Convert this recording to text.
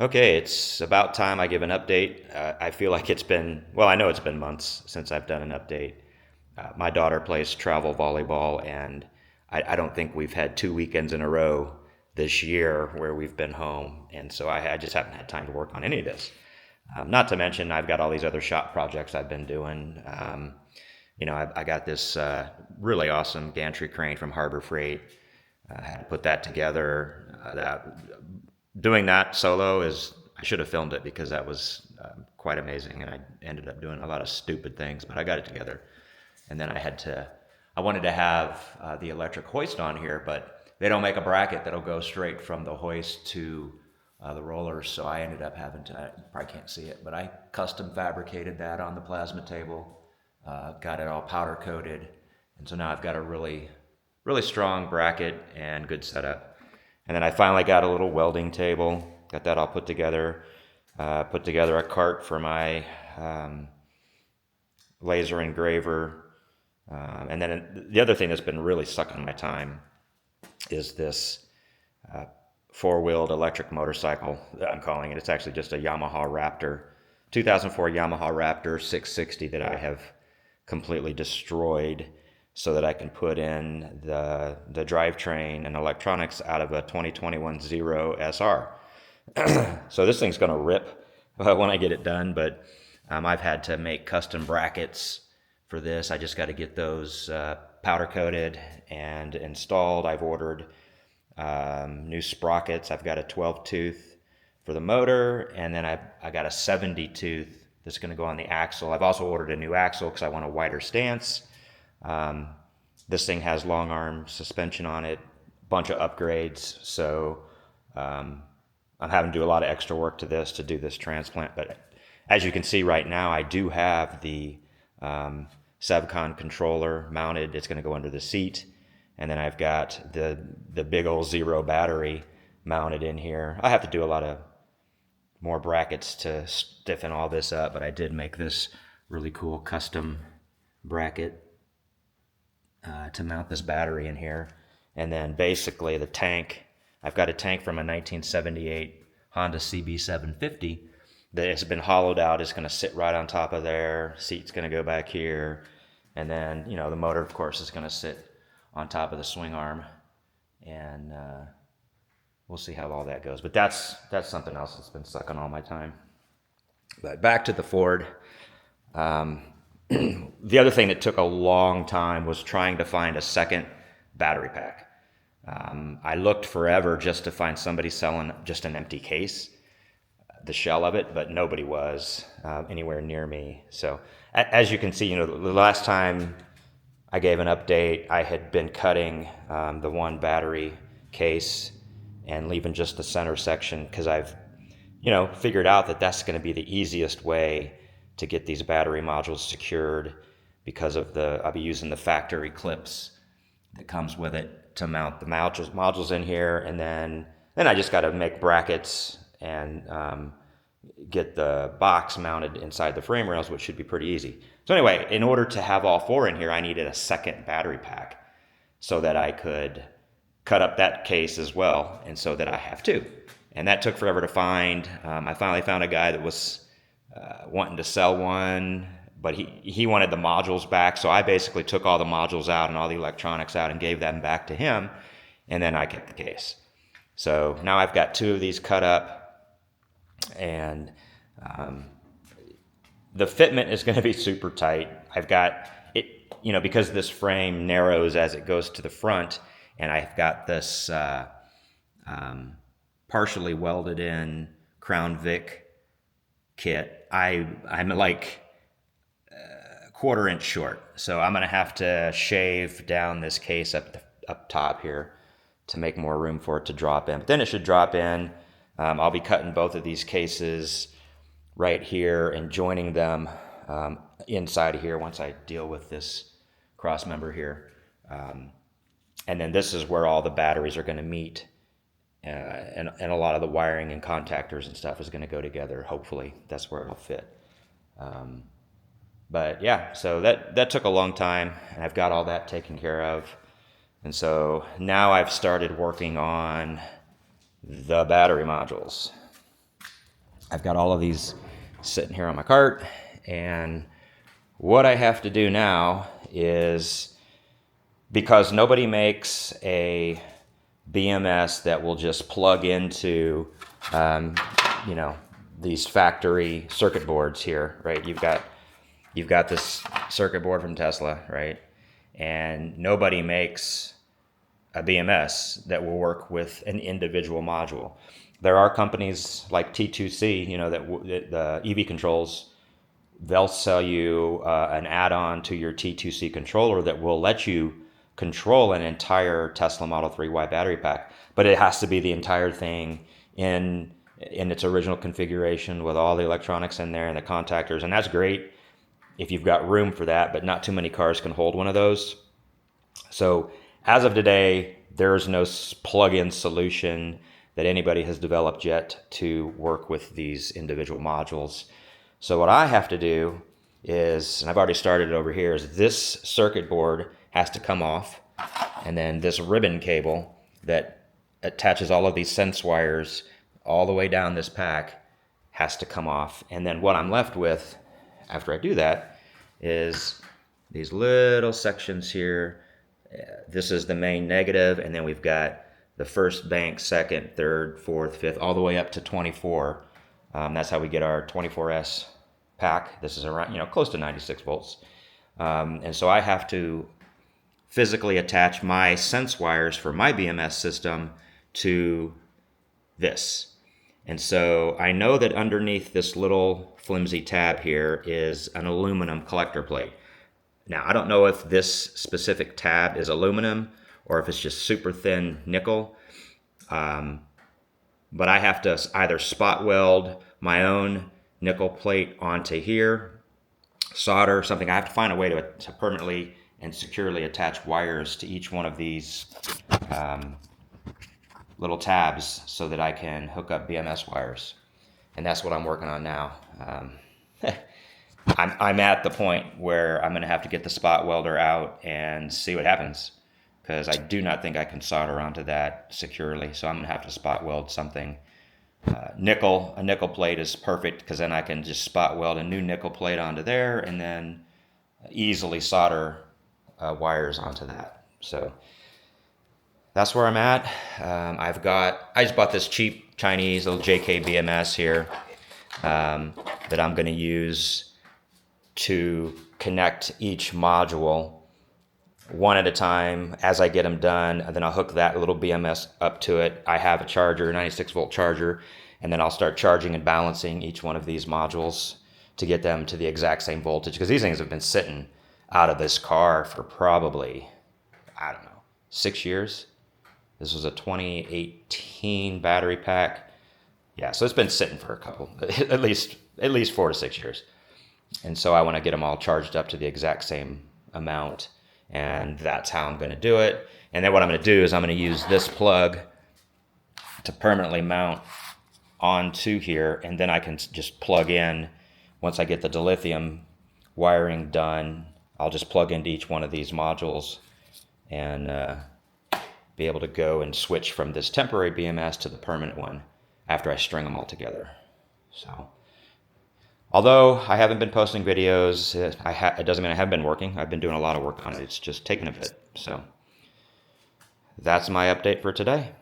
Okay, it's about time I give an update. I feel like I know it's been months since I've done an update. My daughter plays travel volleyball, and I don't think we've had 2 weekends in a row this year where we've been home. And so I just haven't had time to work on any of this. Not to mention, I've got all these other shop projects I've been doing. I got this really awesome gantry crane from Harbor Freight. I had to put that together. Doing that solo is I should have filmed it because that was quite amazing, and I ended up doing a lot of stupid things, but I got it together. And then I wanted to have the electric hoist on here, but they don't make a bracket that'll go straight from the hoist to the rollers, so I ended up having to, you probably can't see it, but I custom fabricated that on the plasma table, got it all powder coated, and so now I've got a really, really strong bracket and good setup. And then I finally got a little welding table, got that all put together a cart for my laser engraver. And then the other thing that's been really sucking my time is this four-wheeled electric motorcycle that I'm calling it. It's actually just a Yamaha Raptor, 2004 Yamaha Raptor 660 that I have completely destroyed so that I can put in the drivetrain and electronics out of a 2021 Zero SR. So this thing's going to rip when I get it done, but I've had to make custom brackets for this. I just got to get those powder coated and installed. I've ordered new sprockets. I've got a 12 tooth for the motor, and then I got a 70 tooth that's going to go on the axle. I've also ordered a new axle because I want a wider stance. This thing has long arm suspension on it, bunch of upgrades. So I'm having to do a lot of extra work to do this transplant. But as you can see right now, I do have the Sevcon controller mounted. It's going to go under the seat. And then I've got the big old Zero battery mounted in here. I have to do a lot of more brackets to stiffen all this up, but I did make this really cool custom bracket to mount this battery in here. And then basically the tank, I've got a tank from a 1978 Honda CB750 that has been hollowed out. It's going to sit right on top of there. Seat's going to go back here. And then, the motor, of course, is going to sit on top of the swing arm. And we'll see how all that goes. But that's something else that's been sucking all my time. But back to the Ford. The other thing that took a long time was trying to find a second battery pack. I looked forever just to find somebody selling just an empty case, the shell of it, but nobody was anywhere near me. So as you can see, the last time I gave an update, I had been cutting the one battery case and leaving just the center section because I've, figured out that that's going to be the easiest way to get these battery modules secured because of I'll be using the factory clips that comes with it to mount the modules in here. And then I just got to make brackets and get the box mounted inside the frame rails, which should be pretty easy. So anyway, in order to have all four in here, I needed a second battery pack so that I could cut up that case as well, and so that I have two. And that took forever to find. I finally found a guy that was wanting to sell one, but he wanted the modules back, so I basically took all the modules out and all the electronics out and gave them back to him, and then I kept the case. So now I've got two of these cut up, and the fitment is going to be super tight. I've got it, because this frame narrows as it goes to the front, and I've got this partially welded in Crown Vic kit. I'm like a quarter inch short, so I'm going to have to shave down this case up top here to make more room for it to drop in. But then it should drop in. I'll be cutting both of these cases right here and joining them inside of here once I deal with this cross member here. And then this is where all the batteries are going to meet, and a lot of the wiring and contactors and stuff is going to go together. Hopefully that's where it'll fit. But yeah, so that took a long time, and I've got all that taken care of. And so now I've started working on the battery modules. I've got all of these sitting here on my cart, and what I have to do now is, because nobody makes a BMS that will just plug into, you know, these factory circuit boards here, right? You've got this circuit board from Tesla, right? And nobody makes a BMS that will work with an individual module. There are companies like T2C, you know, that the EV controls, they'll sell you an add-on to your T2C controller that will let you control an entire Tesla Model 3 Y battery pack, but it has to be the entire thing in its original configuration with all the electronics in there and the contactors, and that's great if you've got room for that, but not too many cars can hold one of those. So as of today, there's no plug-in solution that anybody has developed yet to work with these individual modules. So what I have to do is, and I've already started it over here, is this circuit board has to come off, and then this ribbon cable that attaches all of these sense wires all the way down this pack has to come off. And then what I'm left with after I do that is these little sections here. This is the main negative, and then we've got the first bank, second, third, fourth, fifth, all the way up to 24. That's how we get our 24S pack. This is around, close to 96 volts. And so I have to physically attach my sense wires for my BMS system to this. And so I know that underneath this little flimsy tab here is an aluminum collector plate. Now, I don't know if this specific tab is aluminum or if it's just super thin nickel, but I have to either spot weld my own nickel plate onto here, solder something. I have to find a way to permanently and securely attach wires to each one of these little tabs so that I can hook up BMS wires. And that's what I'm working on now. I'm at the point where I'm going to have to get the spot welder out and see what happens, because I do not think I can solder onto that securely. So I'm going to have to spot weld something. A nickel plate is perfect, because then I can just spot weld a new nickel plate onto there and then easily solder wires onto that. So that's where I'm at. I just bought this cheap Chinese little JK BMS here that I'm going to use to connect each module one at a time as I get them done, and then I'll hook that little BMS up to it. I have a charger, a 96 volt charger, and then I'll start charging and balancing each one of these modules to get them to the exact same voltage, because these things have been sitting out of this car for probably, 6 years. This was a 2018 battery pack. Yeah, so it's been sitting for a couple, at least 4 to 6 years. And so I want to get them all charged up to the exact same amount, and that's how I'm going to do it. And then what I'm going to do is I'm going to use this plug to permanently mount onto here, and then I can just plug in, once I get the dilithium wiring done, I'll just plug into each one of these modules and be able to go and switch from this temporary BMS to the permanent one after I string them all together. So, although I haven't been posting videos, it doesn't mean I haven't been working. I've been doing a lot of work on it. It's just taken a bit. So that's my update for today.